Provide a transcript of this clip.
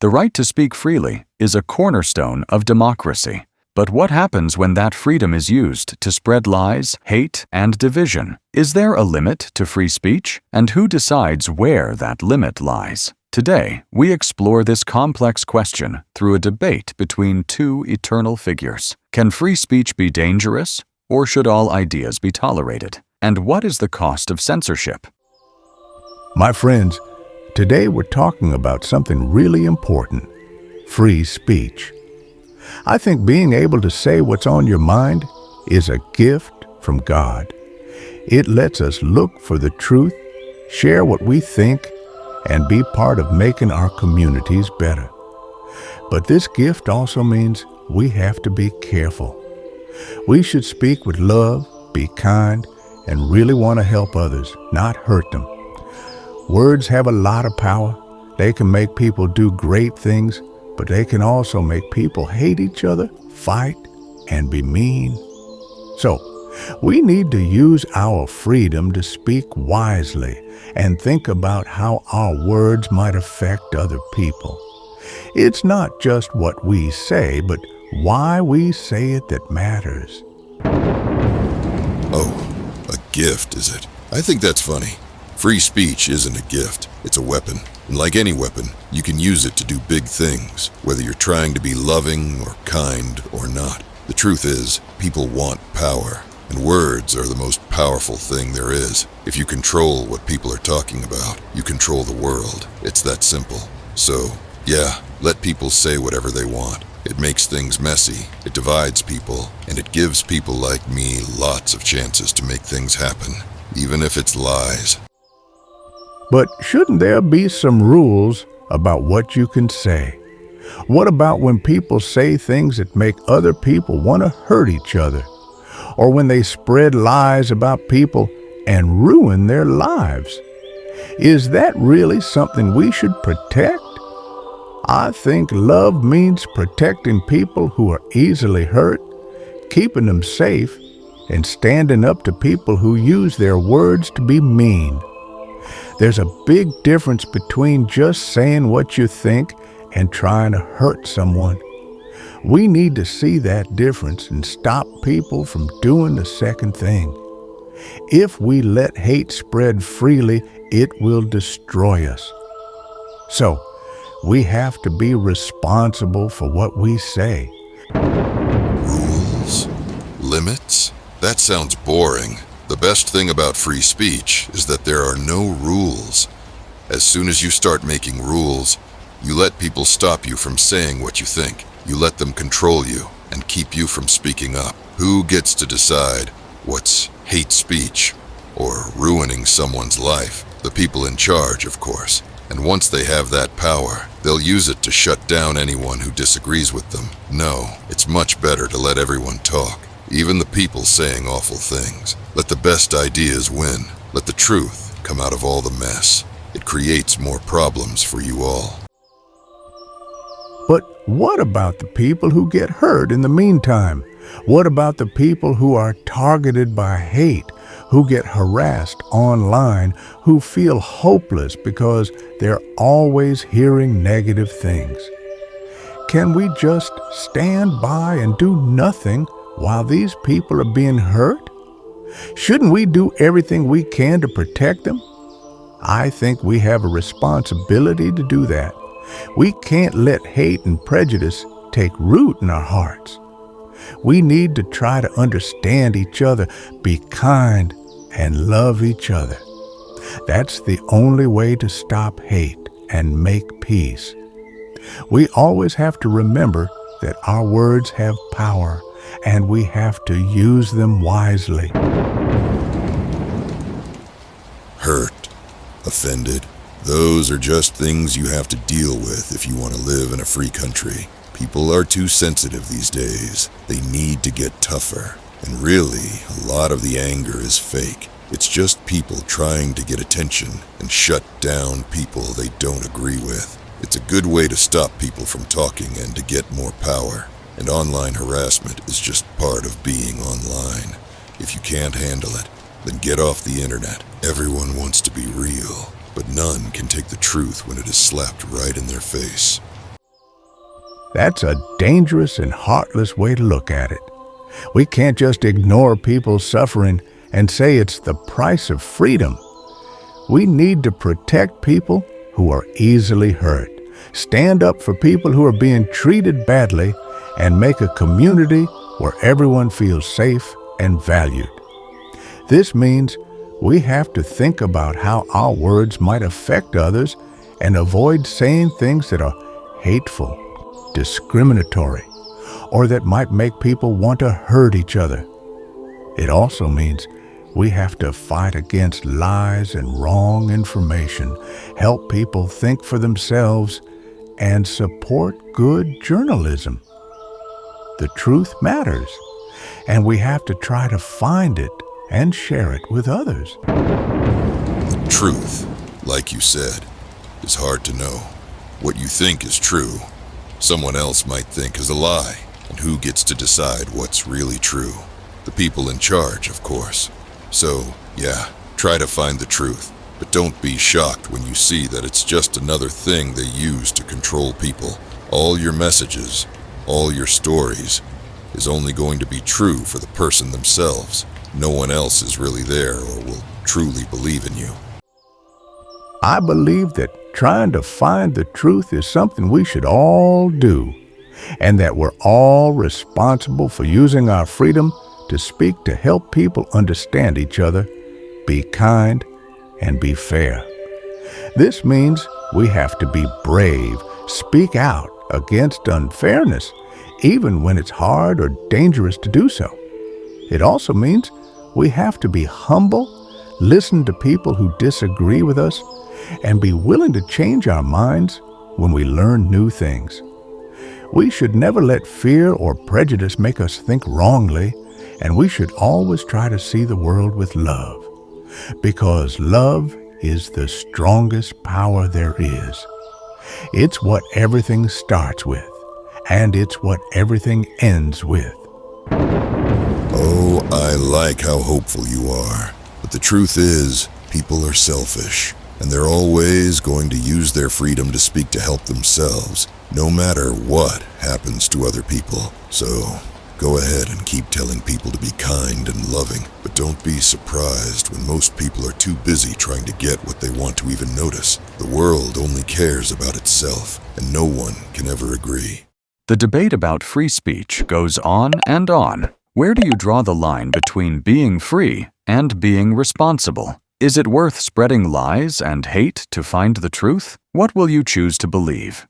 The right to speak freely is a cornerstone of democracy. But what happens when that freedom is used to spread lies, hate, and division? Is there a limit to free speech? And who decides where that limit lies? Today, we explore this complex question through a debate between two eternal figures. Can free speech be dangerous, or should all ideas be tolerated? And what is the cost of censorship? My friends, today we're talking about something really important: free speech. I think being able to say what's on your mind is a gift from God. It lets us look for the truth, share what we think, and be part of making our communities better. But this gift also means we have to be careful. We should speak with love, be kind, and really want to help others, not hurt them. Words have a lot of power. They can make people do great things, but they can also make people hate each other, fight, and be mean. So, we need to use our freedom to speak wisely and think about how our words might affect other people. It's not just what we say, but why we say it that matters. Oh, a gift, is it? I think that's funny. Free speech isn't a gift, it's a weapon. And like any weapon, you can use it to do big things, whether you're trying to be loving or kind or not. The truth is, people want power, and words are the most powerful thing there is. If you control what people are talking about, you control the world. It's that simple. So, yeah, let people say whatever they want. It makes things messy, it divides people, and it gives people like me lots of chances to make things happen, even if it's lies. But shouldn't there be some rules about what you can say? What about when people say things that make other people want to hurt each other? Or when they spread lies about people and ruin their lives? Is that really something we should protect? I think love means protecting people who are easily hurt, keeping them safe, and standing up to people who use their words to be mean. There's a big difference between just saying what you think and trying to hurt someone. We need to see that difference and stop people from doing the second thing. If we let hate spread freely, it will destroy us. So, we have to be responsible for what we say. Rules? Limits? That sounds boring. The best thing about free speech is that there are no rules. As soon as you start making rules, you let people stop you from saying what you think. You let them control you and keep you from speaking up. Who gets to decide what's hate speech or ruining someone's life? The people in charge, of course. And once they have that power, they'll use it to shut down anyone who disagrees with them. No, it's much better to let everyone talk. Even the people saying awful things. Let the best ideas win. Let the truth come out of all the mess. It creates more problems for you all. But what about the people who get hurt in the meantime? What about the people who are targeted by hate, who get harassed online, who feel hopeless because they're always hearing negative things? Can we just stand by and do nothing while these people are being hurt? Shouldn't we do everything we can to protect them? I think we have a responsibility to do that. We can't let hate and prejudice take root in our hearts. We need to try to understand each other, be kind, and love each other. That's the only way to stop hate and make peace. We always have to remember that our words have power, and we have to use them wisely. Hurt, offended, those are just things you have to deal with if you want to live in a free country. People are too sensitive these days. They need to get tougher. And really, a lot of the anger is fake. It's just people trying to get attention and shut down people they don't agree with. It's a good way to stop people from talking and to get more power. And online harassment is just part of being online. If you can't handle it, then get off the internet. Everyone wants to be real, but none can take the truth when it is slapped right in their face. That's a dangerous and heartless way to look at it. We can't just ignore people's suffering and say it's the price of freedom. We need to protect people who are easily hurt, stand up for people who are being treated badly, and make a community where everyone feels safe and valued. This means we have to think about how our words might affect others and avoid saying things that are hateful, discriminatory, or that might make people want to hurt each other. It also means we have to fight against lies and wrong information, help people think for themselves, and support good journalism. The truth matters, and we have to try to find it and share it with others. The truth, like you said, is hard to know. What you think is true, someone else might think is a lie. And who gets to decide what's really true? The people in charge, of course. So, yeah, try to find the truth. But don't be shocked when you see that it's just another thing they use to control people. All your messages, all your stories, is only going to be true for the person themselves. No one else is really there or will truly believe in you. I believe that trying to find the truth is something we should all do, and that we're all responsible for using our freedom to speak to help people understand each other, be kind, and be fair. This means we have to be brave, speak out against unfairness, even when it's hard or dangerous to do so. It also means we have to be humble, listen to people who disagree with us, and be willing to change our minds when we learn new things. We should never let fear or prejudice make us think wrongly, and we should always try to see the world with love, because love is the strongest power there is. It's what everything starts with, and it's what everything ends with. Oh, I like how hopeful you are. But the truth is, people are selfish, and they're always going to use their freedom to speak to help themselves, no matter what happens to other people. So, go ahead and keep telling people to be kind and loving, but don't be surprised when most people are too busy trying to get what they want to even notice. The world only cares about itself, and no one can ever agree. The debate about free speech goes on and on. Where do you draw the line between being free and being responsible? Is it worth spreading lies and hate to find the truth? What will you choose to believe?